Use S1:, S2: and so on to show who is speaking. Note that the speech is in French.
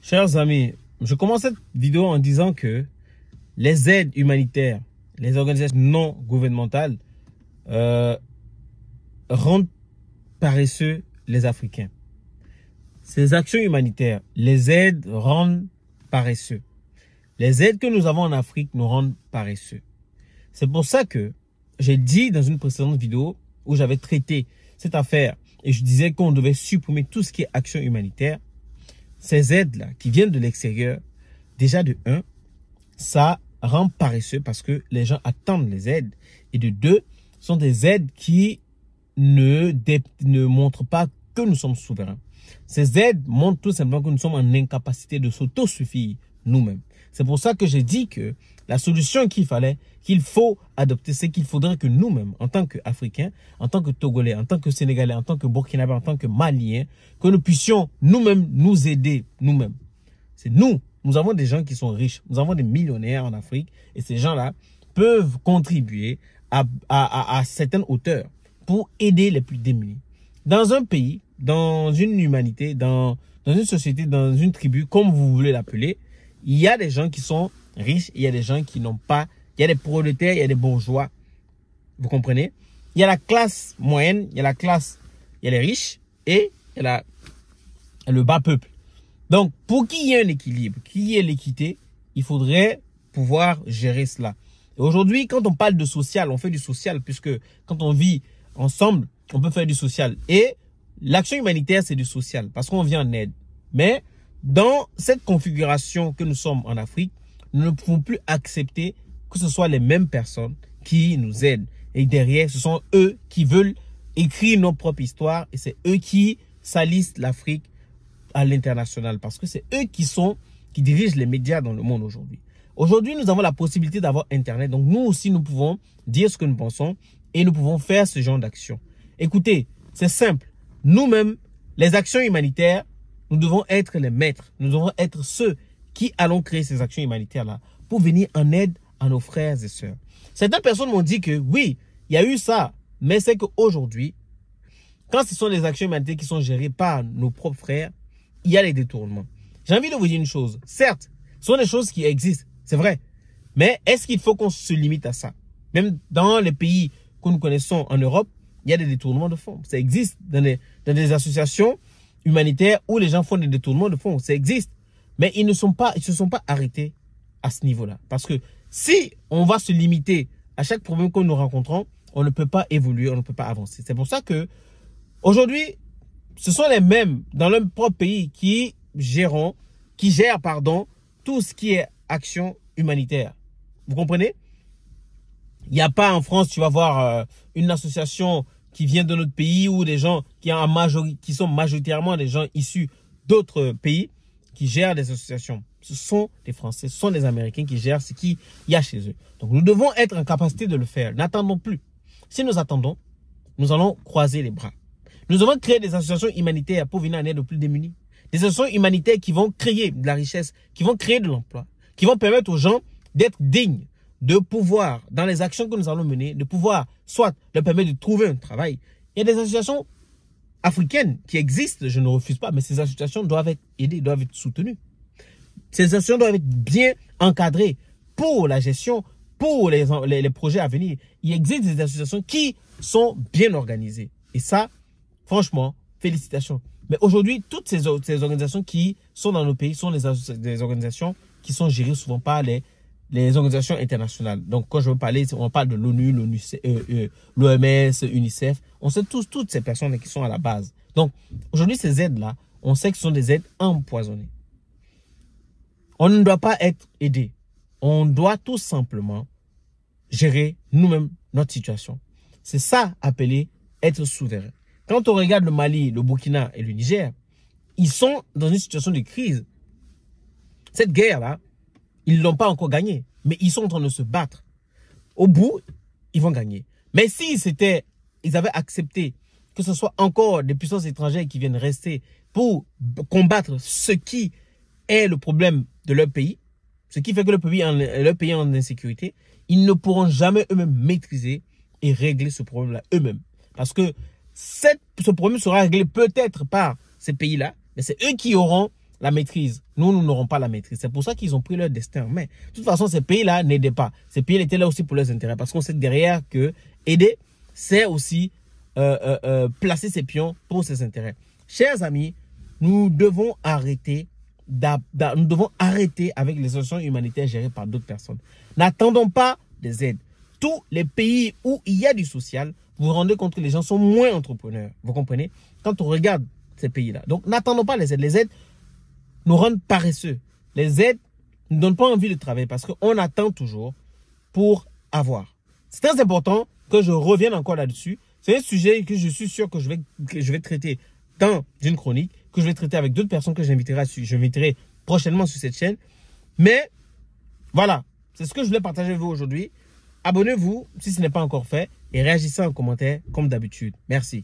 S1: Chers amis, je commence cette vidéo en disant que les aides humanitaires, les organisations non gouvernementales rendent paresseux les Africains. Ces actions humanitaires, les aides rendent paresseux. Les aides que nous avons en Afrique nous rendent paresseux. C'est pour ça que j'ai dit dans une précédente vidéo où j'avais traité cette affaire et je disais qu'on devait supprimer tout ce qui est action humanitaire. Ces aides-là qui viennent de l'extérieur, déjà de 1, ça rend paresseux parce que les gens attendent les aides. Et de 2, sont des aides qui ne montrent pas que nous sommes souverains. Ces aides montrent tout simplement que nous sommes en incapacité de s'autosuffire nous-mêmes. C'est pour ça que j'ai dit que la solution qu'il faut adopter, c'est qu'il faudrait que nous-mêmes, en tant qu'Africains, en tant que Togolais, en tant que Sénégalais, en tant que Burkinabés, en tant que Maliens, que nous puissions nous-mêmes nous aider nous-mêmes. C'est nous. Nous avons des gens qui sont riches. Nous avons des millionnaires en Afrique et ces gens-là peuvent contribuer à certaines hauteurs pour aider les plus démunis. Dans un pays, dans une humanité, dans une société, dans une tribu, comme vous voulez l'appeler, il y a des gens qui sont riches, il y a des gens qui n'ont pas, il y a des prolétaires, il y a des bourgeois. Vous comprenez? Il y a la classe moyenne, il y a les riches et il y a le bas peuple. Donc, pour qu'il y ait un équilibre, qu'il y ait l'équité, il faudrait pouvoir gérer cela. Et aujourd'hui, quand on parle de social, on fait du social, puisque quand on vit ensemble, on peut faire du social. Et l'action humanitaire, c'est du social, parce qu'on vient en aide. Mais dans cette configuration que nous sommes en Afrique, nous ne pouvons plus accepter que ce soit les mêmes personnes qui nous aident. Et derrière, ce sont eux qui veulent écrire nos propres histoires et c'est eux qui salissent l'Afrique à l'international parce que c'est eux qui dirigent les médias dans le monde aujourd'hui. Aujourd'hui, nous avons la possibilité d'avoir Internet. Donc, nous aussi, nous pouvons dire ce que nous pensons et nous pouvons faire ce genre d'action. Écoutez, c'est simple. Nous-mêmes, les actions humanitaires, nous devons être les maîtres. Nous devons être ceux qui allons créer ces actions humanitaires-là pour venir en aide à nos frères et sœurs. Certaines personnes m'ont dit que oui, il y a eu ça, mais c'est qu'aujourd'hui, quand ce sont des actions humanitaires qui sont gérées par nos propres frères, il y a les détournements. J'ai envie de vous dire une chose. Certes, ce sont des choses qui existent, c'est vrai. Mais est-ce qu'il faut qu'on se limite à ça? Même dans les pays que nous connaissons en Europe, il y a des détournements de fonds. Ça existe dans des associations humanitaires où les gens font des détournements de fonds. Ça existe. Mais ils ne se sont pas arrêtés à ce niveau-là. Parce que si on va se limiter à chaque problème que nous rencontrons, on ne peut pas évoluer, on ne peut pas avancer. C'est pour ça que aujourd'hui, ce sont les mêmes dans leur propre pays qui gèrent tout ce qui est action humanitaire. Vous comprenez? Il n'y a pas en France, tu vas voir une association qui vient de notre pays ou des gens qui sont majoritairement des gens issus d'autres pays qui gèrent des associations. Ce sont des Français, ce sont des Américains qui gèrent ce qu'il y a chez eux. Donc nous devons être en capacité de le faire. N'attendons plus. Si nous attendons, nous allons croiser les bras. Nous devons créer des associations humanitaires pour venir en aide aux plus démunis. Des associations humanitaires qui vont créer de la richesse, qui vont créer de l'emploi, qui vont permettre aux gens d'être dignes, de pouvoir, dans les actions que nous allons mener, de pouvoir soit leur permettre de trouver un travail. Il y a des associations africaines qui existent, je ne refuse pas, mais ces associations doivent être aidées, doivent être soutenues. Ces associations doivent être bien encadrées pour la gestion, pour les projets à venir. Il existe des associations qui sont bien organisées. Et ça, franchement, félicitations. Mais aujourd'hui, toutes ces organisations qui sont dans nos pays sont des organisations qui sont gérées souvent par les organisations internationales. Donc, quand je veux parler, on parle de l'ONU, l'OMS, UNICEF. On sait toutes ces personnes qui sont à la base. Donc, aujourd'hui, ces aides-là, on sait que ce sont des aides empoisonnées. On ne doit pas être aidé. On doit tout simplement gérer nous-mêmes notre situation. C'est ça, appelé être souverain. Quand on regarde le Mali, le Burkina et le Niger, ils sont dans une situation de crise. Cette guerre-là, ils ne l'ont pas encore gagnée, mais ils sont en train de se battre. Au bout, ils vont gagner. Mais si ils avaient accepté que ce soit encore des puissances étrangères qui viennent rester pour combattre ce qui est le problème de leur pays, ce qui fait que leur pays est en insécurité, ils ne pourront jamais eux-mêmes maîtriser et régler ce problème-là eux-mêmes. Parce que ce problème sera réglé peut-être par ces pays-là, mais c'est eux qui auront la maîtrise. Nous n'aurons pas la maîtrise. C'est pour ça qu'ils ont pris leur destin en main. De toute façon, ces pays-là n'aidaient pas. Ces pays étaient là aussi pour leurs intérêts. Parce qu'on sait derrière que aider, c'est aussi placer ses pions pour ses intérêts. Chers amis, nous devons arrêter avec les associations humanitaires gérées par d'autres personnes. N'attendons pas des aides. Tous les pays où il y a du social, vous vous rendez compte que les gens sont moins entrepreneurs. Vous comprenez? Quand on regarde ces pays-là. Donc, n'attendons pas les aides. Les aides nous rendent paresseux. Les aides ne nous donnent pas envie de travailler parce qu'on attend toujours pour avoir. C'est très important que je revienne encore là-dessus. C'est un sujet que je suis sûr que je vais traiter dans une chronique, que je vais traiter avec d'autres personnes que j'inviterai prochainement sur cette chaîne. Mais, voilà. C'est ce que je voulais partager avec vous aujourd'hui. Abonnez-vous si ce n'est pas encore fait et réagissez en commentaire comme d'habitude. Merci.